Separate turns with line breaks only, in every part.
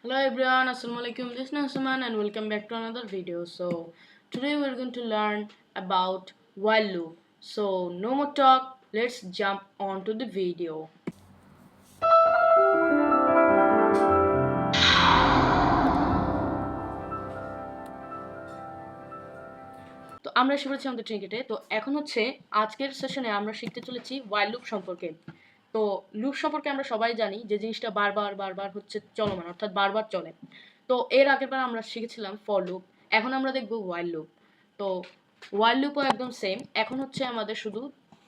Hello everyone, Assalamualaikum. This is Nasuman and welcome back to another video. So today we're going to learn about while loop. So no more talk, let's jump on to the video. তো আমরা শিখেছি আমাদের ট্রিকেটে। তো এখন হচ্ছে আজকের সেশনে আমরা শিখতে চলেছি while loop সম্পর্কে। তো লুপ সম্পর্কে আমরা সবাই জানি যে জিনিসটা বারবার বারবার হচ্ছে চলমান, অর্থাৎ বারবার চলে। তো এর আগের বার আমরা শিখেছিলাম ফর লুপ, এখন আমরা দেখব while loop। তো while loopও একদম সেম। এখন হচ্ছে আমাদের শুধু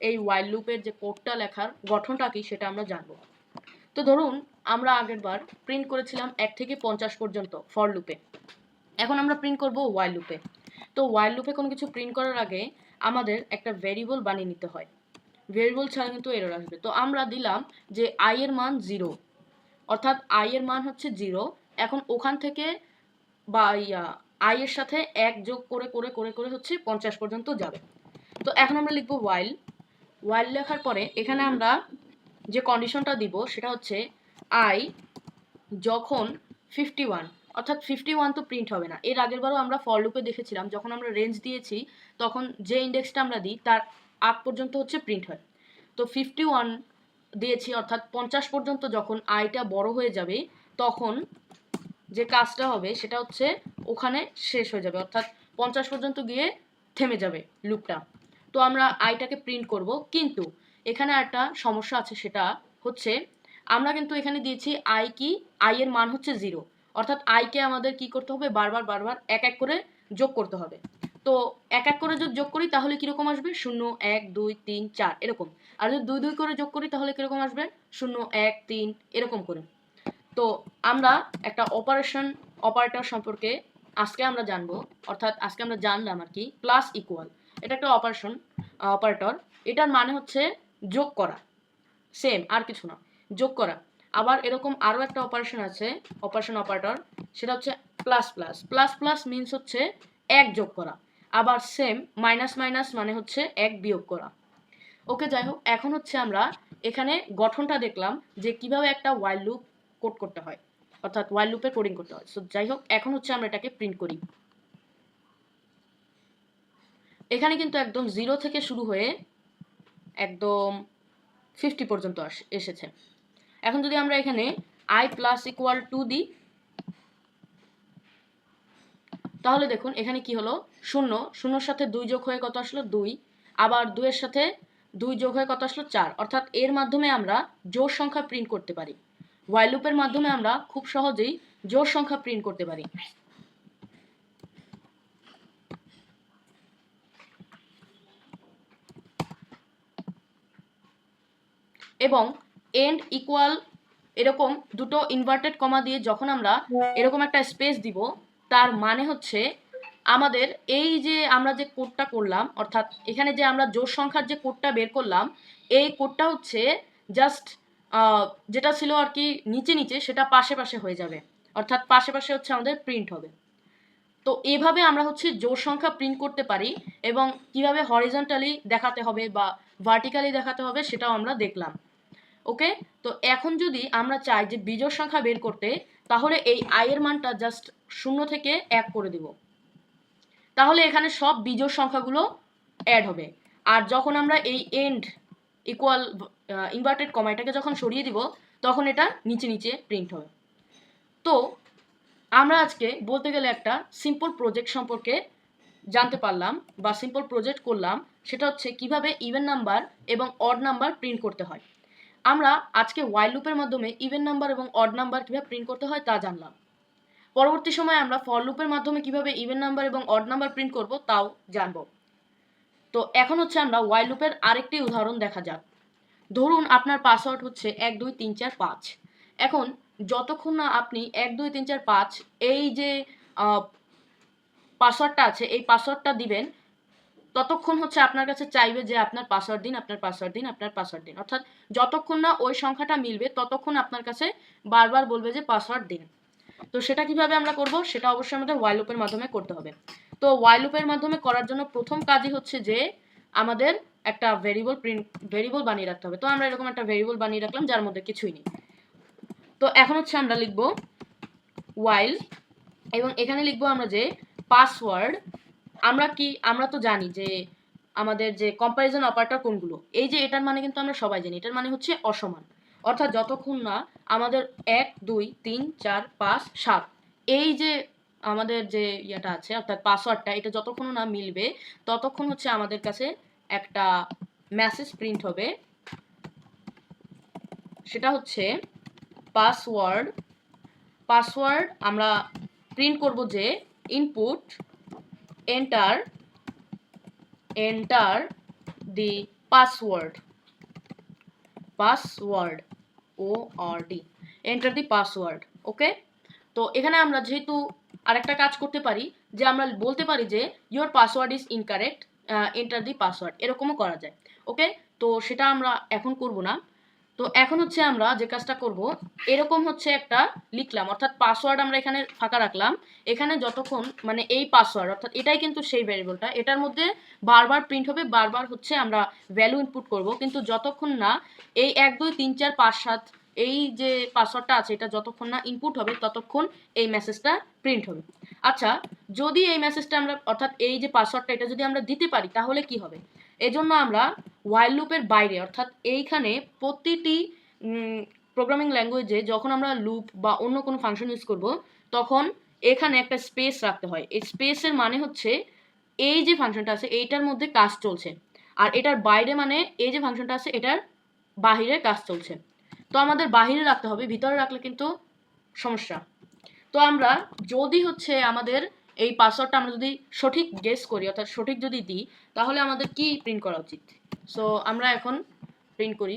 এই while loopের যে কোডটা লেখার গঠনটা কি সেটা আমরা জানবো। তো ধরুন আমরা আগের বার প্রিন্ট করেছিলাম 1 থেকে 50 পর্যন্ত ফর লুপে। এখন আমরা প্রিন্ট করব while লুপে। তো while লুপে কোনো কিছু প্রিন্ট করার আগে আমাদের একটা ভেরিয়েবল বানিয়ে নিতে হয়। ভেরিয়েবল ছাড়া কিন্তু এরর আসবে। তো আমরা দিলাম যে i এর মান 0, অর্থাৎ i এর মান হচ্ছে 0। এখন ওখান থেকে বা i এর সাথে 1 যোগ করে করে করে করে হচ্ছে 50 পর্যন্ত যাবে। তো এখন আমরা লিখব while লেখার পরে এখানে আমরা যে কন্ডিশনটা দিব সেটা হচ্ছে i যখন 51, অর্থাৎ 51 তো প্রিন্ট হবে না। এর আগের বারও আমরা ফর লুপে দেখেছিলাম যখন আমরা রেঞ্জ দিয়েছি তখন যে ইন্ডেক্সটা আমরা দিই তার আগ পর্যন্ত হচ্ছে প্রিন্ট হয়। তো 51 দিয়েছি, অর্থাৎ 50 পর্যন্ত যখন আইটা বড় হয়ে যাবে তখন যে কাজটা হবে সেটা হচ্ছে ওখানে শেষ হয়ে যাবে, অর্থাৎ 50 পর্যন্ত গিয়ে থেমে যাবে লুপটা। তো আমরা আইটাকে প্রিন্ট করব, কিন্তু এখানে একটা সমস্যা আছে, সেটা হচ্ছে আমরা কিন্তু এখানে দিয়েছি আই কি, আই এর মান হচ্ছে 0, অর্থাৎ আইকে আমাদের কি করতে হবে, বারবার বারবার এক এক করে যোগ করতে হবে। তো এক এক করে যদি যোগ করি তাহলে কিরকম আসবে, 0 1 2 3 4 এরকম। আর যদি 2 2 করে যোগ করি তাহলে কিরকম আসবে, 0 1 3 এরকম করে। তো আমরা একটা অপারেটর সম্পর্কে আজকে আমরা জানবো, অর্থাৎ আজকে আমরা জানলাম আর কি, প্লাস ইকুয়াল। এটা একটা অপারেটর। এটার মানে হচ্ছে যোগ করা, সেম আর কিছু না, যোগ করা। আবার এরকম আরও একটা অপারেশন আছে, অপারেটর, সেটা হচ্ছে plus plus. Plus plus means হচ্ছে এক যোগ করা। আবার সেম মাইনাস মাইনাস মানে হচ্ছে এক বিয়োগ করা। ওকে, যাই হোক, এখন হচ্ছে আমরা এখানে গঠনটা দেখলাম যে কিভাবে একটা while লুপ কোড করতে হয়, অর্থাৎ while লুপের কোডিং করতে হয়। সো যাই হোক, এখন হচ্ছে আমরা এটাকে প্রিন্ট করি। এখানে কিন্তু একদম 0 থেকে শুরু হয়ে একদম 50 পর্যন্ত এসেছে। এখন যদি আমরা এখানে i প্লাস ইকুয়াল টু দিই তাহলে দেখুন এখানে কি হলো, 0, 0-র সাথে 2 যোগ হয়ে কত আসলো, 2। আবার 2 এর সাথে 2 যোগ হয়ে কত আসলো, 4। অর্থাৎ এর মাধ্যমে আমরা জোড় সংখ্যা প্রিন্ট করতে পারি। while লুপের মাধ্যমে আমরা খুব সহজেই জোড় সংখ্যা প্রিন্ট করতে পারি। এবং এন্ড ইকুয়াল এরকম দুটো ইনভার্টেড কমা দিয়ে যখন আমরা এরকম একটা স্পেস দিব, তার মানে হচ্ছে আমাদের এই যে আমরা যে কোডটা করলাম, অর্থাৎ এখানে যে আমরা জোড় সংখ্যার যে কোডটা বের করলাম, এই কোডটা হচ্ছে জাস্ট যেটা ছিল আর কি নিচে নিচে, সেটা পাশে পাশে হয়ে যাবে, অর্থাৎ পাশে পাশে হচ্ছে আমাদের প্রিন্ট হবে। তো এভাবে আমরা হচ্ছে জোড় সংখ্যা প্রিন্ট করতে পারি, এবং কিভাবে হরিজন্টালি দেখাতে হবে বা ভার্টিক্যালি দেখাতে হবে সেটাও আমরা দেখলাম। ওকে, তো এখন যদি আমরা চাই যে বিজোড় সংখ্যা বের করতে, তাহলে এই i এর মানটা জাস্ট 0 থেকে 1 করে দিব, তাহলে এখানে সব বিজোড় সংখ্যাগুলো অ্যাড হবে। আর যখন আমরা এই এন্ড ইকুয়াল ইনভার্টেড কমা এটাকে যখন সরিয়ে দিব, তখন এটা নিচে নিচে প্রিন্ট হবে। তো আমরা আজকে বলতে গেলে একটা সিম্পল প্রজেক্ট সম্পর্কে জানতে পারলাম বা সিম্পল প্রজেক্ট করলাম, সেটা হচ্ছে কিভাবে ইভেন নাম্বার এবং অড নাম্বার প্রিন্ট করতে হয়। আমরা আজকে while লুপের মাধ্যমে ইভেন নাম্বার এবং অড নাম্বার কিভাবে প্রিন্ট করতে হয় তা জানলাম। পরবর্তী সময়ে আমরা ফর লুপের মাধ্যমে কিভাবে ইভেন নাম্বার এবং অড নাম্বার প্রিন্ট করব তাও জানব। তো এখন হচ্ছে আমরা while লুপের আরেকটি উদাহরণ দেখা যাক। ধরুন আপনার পাসওয়ার্ড হচ্ছে 1 2 3 4 5। এখন যতক্ষণ না আপনি 1 2 3 4 5 এই যে পাসওয়ার্ডটা আছে এই পাসওয়ার্ডটা দিবেন, ততক্ষণ হচ্ছে আপনার কাছে চাইবে যে আপনার পাসওয়ার্ড দিন, আপনার পাসওয়ার্ড দিন, আপনার পাসওয়ার্ড দিন। অর্থাৎ যতক্ষণ না ওই সংখ্যাটা মিলবে ততক্ষণ আপনার কাছে বারবার বলবে যে পাসওয়ার্ড দিন। তো সেটা কিভাবে আমরা করব, সেটা অবশ্যই আমাদের while লুপের মাধ্যমে করতে হবে। তো while লুপের মাধ্যমে করার জন্য প্রথম কাজই হচ্ছে যে আমাদের একটা ভেরিয়েবল বানিয়ে রাখতে হবে। তো আমরা এরকম একটা ভেরিয়েবল বানিয়ে রাখলাম যার মধ্যে কিছুই নেই। তো এখন হচ্ছে আমরা লিখব while, এবং এখানে লিখবো আমরা যে পাসওয়ার্ড। আমরা তো জানি যে আমাদের যে কম্প্যারিজন অপারেটর কোনগুলো, এই যে এটার মানে কিন্তু আমরা সবাই জানি, এটার মানে হচ্ছে অসমান। অর্থাৎ যতক্ষণ না আমাদের 1 2 3 4 5 7 এই যে আমাদের যে ইয়েটা আছে অর্থাৎ পাসওয়ার্ডটা, এটা যতক্ষণ না মিলবে ততক্ষণ হচ্ছে আমাদের কাছে একটা মেসেজ প্রিন্ট হবে। সেটা হচ্ছে পাসওয়ার্ড। আমরা প্রিন্ট করব যে input enter the password ORD, enter the password. Okay, তো এখানে আমরা যেহেতু আরেকটা কাজ করতে পারি যে আমরা বলতে পারি যে your password is incorrect, enter the password, এরকমও করা যায়। ওকে, তো সেটা আমরা এখন করব না। তো এখন হচ্ছে আমরা যে কাজটা করব, এরকম হচ্ছে একটা লিখলাম, অর্থাৎ পাসওয়ার্ড আমরা এখানে ফাঁকা রাখলাম। এখানে যতক্ষণ মানে এই পাসওয়ার্ড অর্থাৎ এটাই কিন্তু সেই ভ্যারিয়েবলটা, এটার মধ্যে বারবার প্রিন্ট হবে, বারবার হচ্ছে আমরা ভ্যালু ইনপুট করব, কিন্তু যতক্ষণ না এই 1 2 3 4 5 7 এই যে পাসওয়ার্ডটা আছে এটা যতক্ষণ না ইনপুট হবে ততক্ষণ এই মেসেজটা প্রিন্ট হবে। আচ্ছা, যদি এই মেসেজটা আমরা অর্থাৎ এই যে পাসওয়ার্ডটা এটা যদি আমরা দিতে পারি তাহলে কি হবে? এজন্য আমরা while লুপের বাইরে অর্থাৎ এইখানে প্রতিটি প্রোগ্রামিং ল্যাঙ্গুয়েজে যখন আমরা লুপ বা অন্য কোনো ফাংশন ইউজ করব তখন এখানে একটা স্পেস রাখতে হয়। এই স্পেসের মানে হচ্ছে এই যে ফাংশনটা আছে এইটার মধ্যে কাজ চলছে, আর এটার বাইরে মানে এই যে ফাংশনটা আছে এটার বাহিরে কাজ চলছে। তো আমাদের বাহিরে রাখতে হবে, ভিতরে রাখলে কিন্তু সমস্যা। তো আমরা যদি হচ্ছে আমাদের এই পাসওয়ার্ডটা আমরা যদি সঠিক গেস করি অর্থাৎ সঠিক যদি দিই তাহলে আমাদের কি প্রিন্ট করা উচিত? সো আমরা এখন প্রিন্ট করি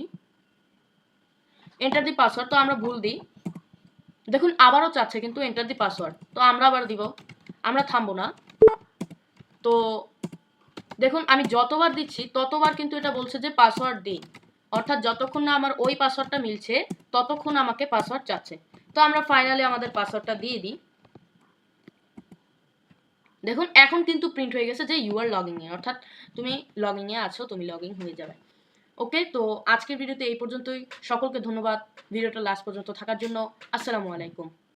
এন্টার দি পাসওয়ার্ড। তো আমরা ভুল দিই, দেখুন আবারও চাচ্ছে কিন্তু এন্টার দি পাসওয়ার্ড, তো আমরা আবার দিব, আমরা থামবো না। তো দেখুন আমি যতবার দিচ্ছি ততবার কিন্তু এটা বলছে যে পাসওয়ার্ড দিই, অর্থাৎ যতক্ষণ না আমার ওই পাসওয়ার্ডটা মিলছে ততক্ষণ আমাকে পাসওয়ার্ড চাচ্ছে। তো আমরা ফাইনালি আমাদের পাসওয়ার্ডটা দিয়ে দিই। দেখুন এখন কিন্তু প্রিন্ট হয়ে গেছে যে ইউ আর লগইন এ, অর্থাৎ তুমি লগইন এ আছো, তুমি লগইন হয়ে যাবে। ওকে, তো আজকের ভিডিওতে এই পর্যন্তই। সকলকে ধন্যবাদ ভিডিওটা লাস্ট পর্যন্ত থাকার জন্য। আসসালামু আলাইকুম।